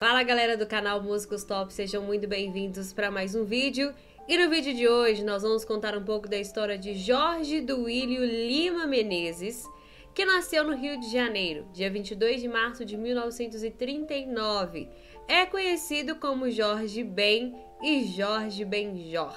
Fala galera do canal Músicos Top, sejam muito bem-vindos para mais um vídeo. E no vídeo de hoje nós vamos contar um pouco da história de Jorge Duílio Lima Menezes, que nasceu no Rio de Janeiro, dia 22 de março de 1939. É conhecido como Jorge Ben e Jorge Benjor.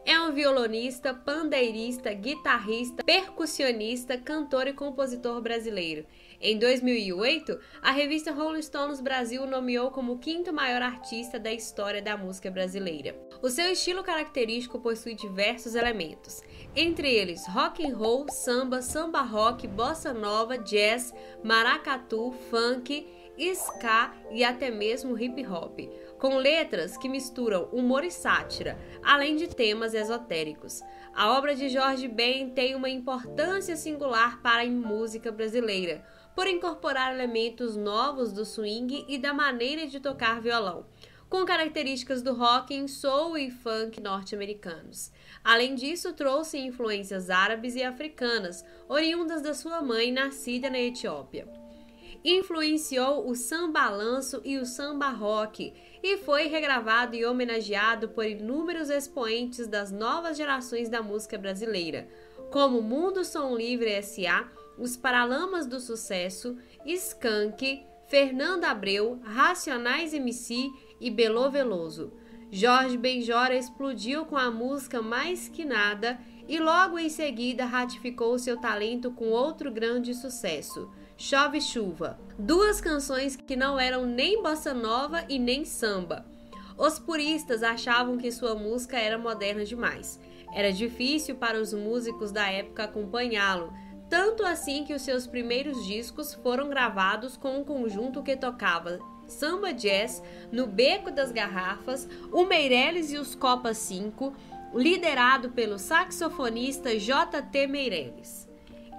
É um violonista, pandeirista, guitarrista, percussionista, cantor e compositor brasileiro. Em 2008, a revista Rolling Stones Brasil o nomeou como o quinto maior artista da história da música brasileira. O seu estilo característico possui diversos elementos, entre eles rock and roll, samba, samba rock, bossa nova, jazz, maracatu, funk, ska e até mesmo hip hop, com letras que misturam humor e sátira, além de temas esotéricos. A obra de Jorge Ben tem uma importância singular para a música brasileira, por incorporar elementos novos do swing e da maneira de tocar violão, com características do rock, soul e funk norte-americanos. Além disso, trouxe influências árabes e africanas, oriundas da sua mãe, nascida na Etiópia. Influenciou o samba-balanço e o samba rock e foi regravado e homenageado por inúmeros expoentes das novas gerações da música brasileira, como Mundo Som Livre S.A., Os Paralamas do Sucesso, Skank, Fernando Abreu, Racionais MC e Belo Veloso. Jorge Benjor explodiu com a música Mais Que Nada e logo em seguida ratificou seu talento com outro grande sucesso, Chove Chuva, duas canções que não eram nem bossa nova e nem samba. Os puristas achavam que sua música era moderna demais. Era difícil para os músicos da época acompanhá-lo, tanto assim que os seus primeiros discos foram gravados com um conjunto que tocava samba jazz no Beco das Garrafas, o Meirelles e os Copa 5, liderado pelo saxofonista J.T. Meirelles.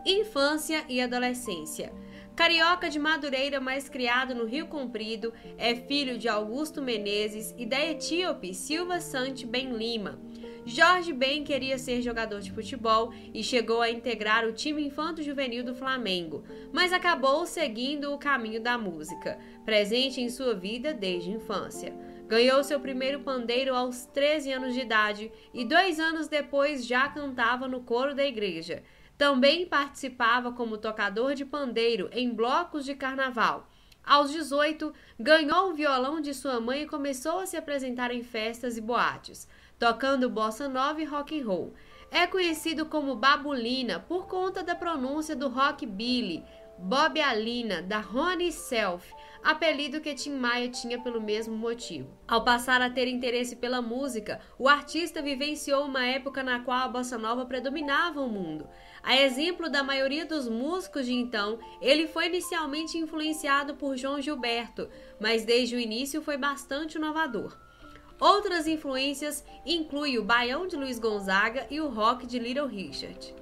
Infância e adolescência. Carioca de Madureira, mas criado no Rio Comprido, é filho de Augusto Menezes e da etíope Silva Sante Ben Lima. Jorge Ben queria ser jogador de futebol e chegou a integrar o time infanto-juvenil do Flamengo, mas acabou seguindo o caminho da música, presente em sua vida desde a infância. Ganhou seu primeiro pandeiro aos 13 anos de idade e 2 anos depois já cantava no coro da igreja. Também participava como tocador de pandeiro em blocos de carnaval. Aos 18, ganhou o violão de sua mãe e começou a se apresentar em festas e boates, tocando bossa nova e rock and roll. É conhecido como Babulina por conta da pronúncia do rockabilly, Bob Alina, da Ronnie Self, apelido que Tim Maia tinha pelo mesmo motivo. Ao passar a ter interesse pela música, o artista vivenciou uma época na qual a bossa nova predominava o mundo. A exemplo da maioria dos músicos de então, ele foi inicialmente influenciado por João Gilberto, mas desde o início foi bastante inovador. Outras influências incluem o baião de Luiz Gonzaga e o rock de Little Richard.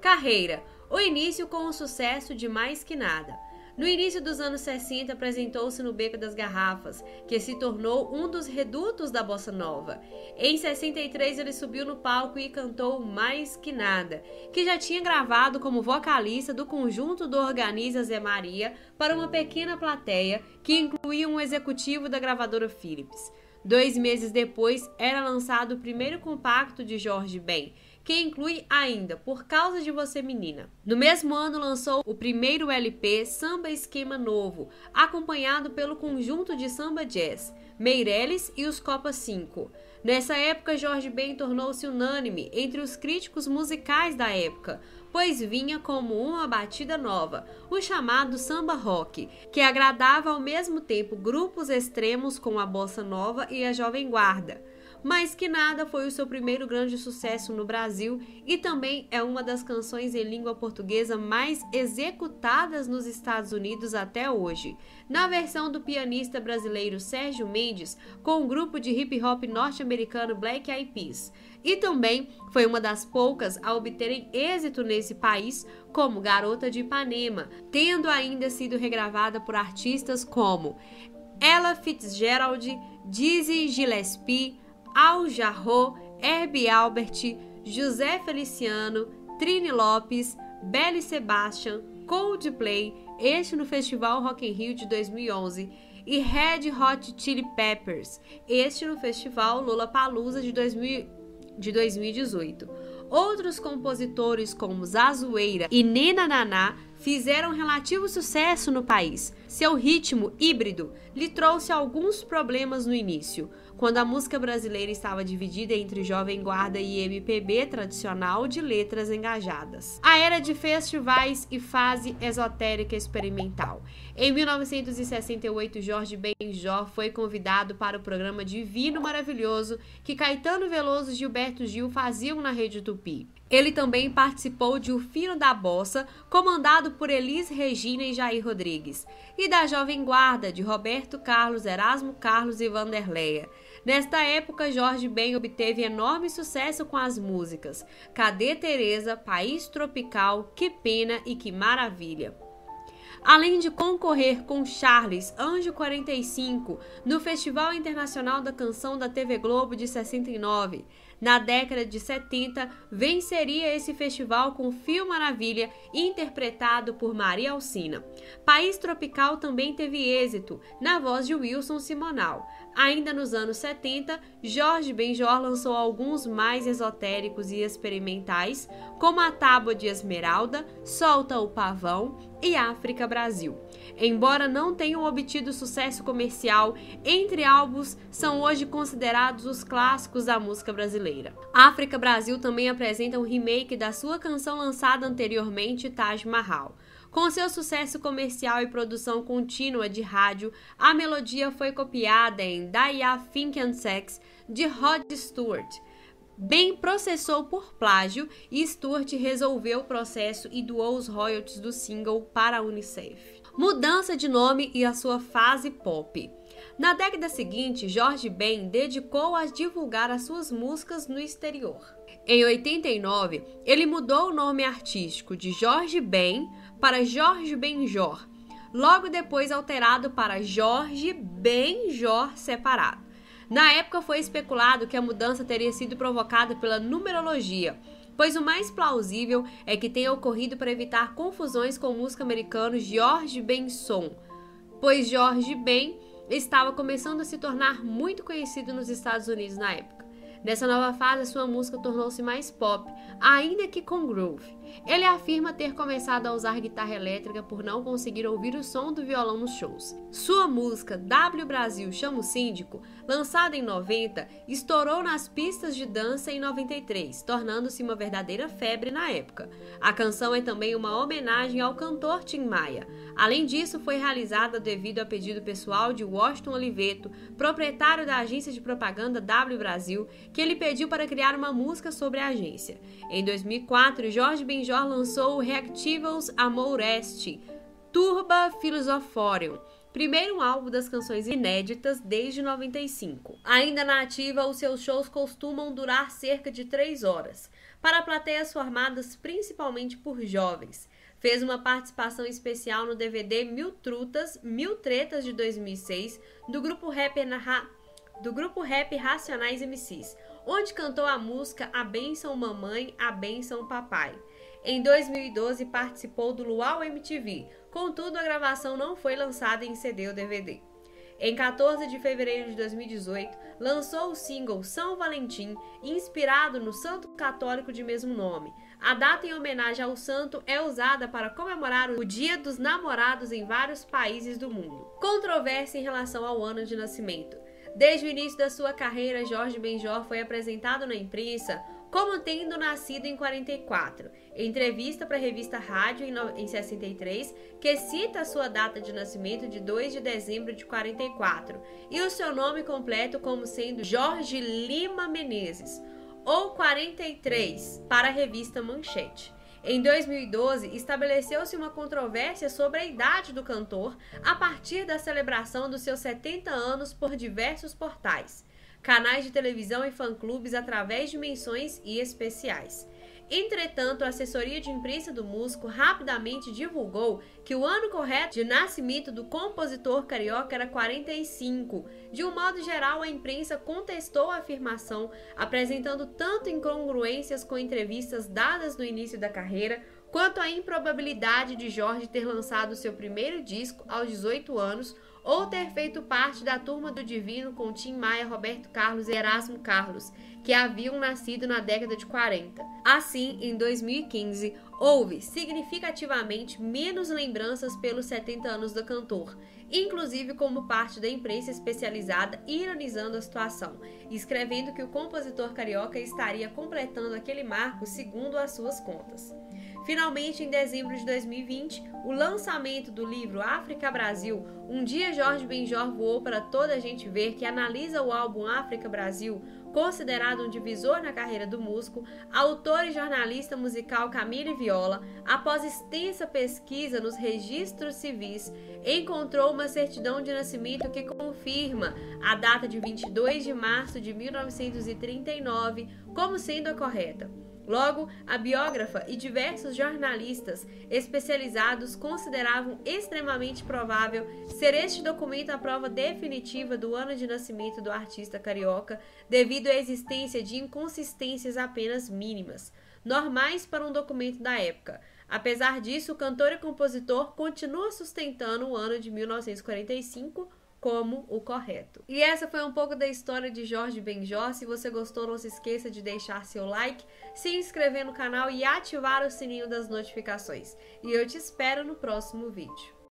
Carreira. O início com o sucesso de Mais Que Nada. No início dos anos 60, apresentou-se no Beco das Garrafas, que se tornou um dos redutos da bossa nova. Em 63, ele subiu no palco e cantou Mais Que Nada, que já tinha gravado como vocalista do conjunto do Organiza Zé Maria para uma pequena plateia, que incluía um executivo da gravadora Philips. 2 meses depois, era lançado o primeiro compacto de Jorge Ben, que inclui ainda Por Causa de Você Menina. No mesmo ano lançou o primeiro LP Samba Esquema Novo, acompanhado pelo conjunto de samba jazz, Meirelles e os Copa 5. Nessa época, Jorge Ben tornou-se unânime entre os críticos musicais da época, pois vinha como uma batida nova, o chamado samba rock, que agradava ao mesmo tempo grupos extremos como a bossa nova e a jovem guarda. Mais Que Nada foi o seu primeiro grande sucesso no Brasil e também é uma das canções em língua portuguesa mais executadas nos Estados Unidos até hoje, na versão do pianista brasileiro Sérgio Mendes com o grupo de hip hop norte-americano Black Eyed Peas, e também foi uma das poucas a obterem êxito nesse país, como Garota de Ipanema, tendo ainda sido regravada por artistas como Ella Fitzgerald, Dizzy Gillespie, Al Jarreau, Herbie Albert, José Feliciano, Trini Lopes, Belle Sebastian, Coldplay, este no Festival Rock in Rio de 2011, e Red Hot Chili Peppers, este no festival Lollapalooza de 2018. Outros compositores como Zazueira e Nena Naná fizeram relativo sucesso no país. Seu ritmo híbrido lhe trouxe alguns problemas no início, quando a música brasileira estava dividida entre Jovem Guarda e MPB tradicional de letras engajadas. A era de festivais e fase esotérica experimental. Em 1968, Jorge Benjor foi convidado para o programa Divino Maravilhoso que Caetano Veloso e Gilberto Gil faziam na Rede Tupi. Ele também participou de O Fino da Bossa, comandado por Elis Regina e Jair Rodrigues, e da Jovem Guarda, de Roberto Carlos, Erasmo Carlos e Vanderleia. Nesta época, Jorge Ben obteve enorme sucesso com as músicas Cadê Teresa, País Tropical, Que Pena e Que Maravilha. Além de concorrer com Charles Anjo 45 no Festival Internacional da Canção da TV Globo de 69, na década de 70, venceria esse festival com Fio Maravilha, interpretado por Maria Alcina. País Tropical também teve êxito, na voz de Wilson Simonal. Ainda nos anos 70, Jorge Benjor lançou alguns mais esotéricos e experimentais, como A Tábua de Esmeralda, Solta o Pavão e África Brasil. Embora não tenham obtido sucesso comercial, entre álbuns são hoje considerados os clássicos da música brasileira. África Brasil também apresenta um remake da sua canção lançada anteriormente, Taj Mahal. Com seu sucesso comercial e produção contínua de rádio, a melodia foi copiada em Die Ya Think and Sex, de Rod Stewart. Ben processou por plágio e Stewart resolveu o processo e doou os royalties do single para a Unicef. Mudança de nome e a sua fase pop. Na década seguinte, Jorge Ben dedicou a divulgar as suas músicas no exterior. Em 89, ele mudou o nome artístico de Jorge Ben para Jorge Benjor, logo depois alterado para Jorge Benjor separado. Na época foi especulado que a mudança teria sido provocada pela numerologia, pois o mais plausível é que tenha ocorrido para evitar confusões com o músico americano George Benson, pois Jorge Ben estava começando a se tornar muito conhecido nos Estados Unidos na época. Nessa nova fase, sua música tornou-se mais pop, ainda que com groove. Ele afirma ter começado a usar guitarra elétrica por não conseguir ouvir o som do violão nos shows. Sua música W Brasil Chama o Síndico, lançada em 90, estourou nas pistas de dança em 93, tornando-se uma verdadeira febre na época. A canção é também uma homenagem ao cantor Tim Maia. Além disso, foi realizada devido a pedido pessoal de Washington Oliveto, proprietário da agência de propaganda W Brasil, que ele pediu para criar uma música sobre a agência. Em 2004, Jorge Benjor lançou o Reactivals Amor Est, Turba Philosophorum, primeiro álbum das canções inéditas desde 95. Ainda na ativa, os seus shows costumam durar cerca de 3 horas, para plateias formadas principalmente por jovens. Fez uma participação especial no DVD Mil Trutas, Mil Tretas de 2006, do grupo rap Racionais MCs, onde cantou a música A Bênção Mamãe, A Bênção Papai. Em 2012 participou do Luau MTV, contudo a gravação não foi lançada em CD ou DVD. Em 14 de fevereiro de 2018, lançou o single São Valentim, inspirado no santo católico de mesmo nome. A data em homenagem ao santo é usada para comemorar o Dia dos Namorados em vários países do mundo. Controvérsia em relação ao ano de nascimento. Desde o início da sua carreira, Jorge Benjor foi apresentado na imprensa como tendo nascido em 44. Em entrevista para a revista Rádio em 63, que cita a sua data de nascimento de 2 de dezembro de 44 e o seu nome completo como sendo Jorge Lima Menezes, ou 43, para a revista Manchete. Em 2012, estabeleceu-se uma controvérsia sobre a idade do cantor a partir da celebração dos seus 70 anos por diversos portais, canais de televisão e fã-clubes através de menções e especiais. Entretanto, a assessoria de imprensa do músico rapidamente divulgou que o ano correto de nascimento do compositor carioca era 45. De um modo geral, a imprensa contestou a afirmação, apresentando tanto incongruências com entrevistas dadas no início da carreira, quanto à improbabilidade de Jorge ter lançado seu primeiro disco aos 18 anos ou ter feito parte da Turma do Divino com Tim Maia, Roberto Carlos e Erasmo Carlos, que haviam nascido na década de 40. Assim, em 2015, houve significativamente menos lembranças pelos 70 anos do cantor, inclusive como parte da imprensa especializada ironizando a situação, escrevendo que o compositor carioca estaria completando aquele marco segundo as suas contas. Finalmente, em dezembro de 2020, o lançamento do livro África Brasil, Um Dia Jorge Benjor Voou para Toda a Gente Ver, que analisa o álbum África Brasil, considerado um divisor na carreira do músico, a autora e jornalista musical Camille Viola, após extensa pesquisa nos registros civis, encontrou uma certidão de nascimento que confirma a data de 22 de março de 1939 como sendo a correta. Logo, a biógrafa e diversos jornalistas especializados consideravam extremamente provável ser este documento a prova definitiva do ano de nascimento do artista carioca, devido à existência de inconsistências apenas mínimas, normais para um documento da época. Apesar disso, o cantor e compositor continua sustentando o ano de 1945 como o correto. E essa foi um pouco da história de Jorge Benjor. Se você gostou, não se esqueça de deixar seu like, se inscrever no canal e ativar o sininho das notificações. E eu te espero no próximo vídeo.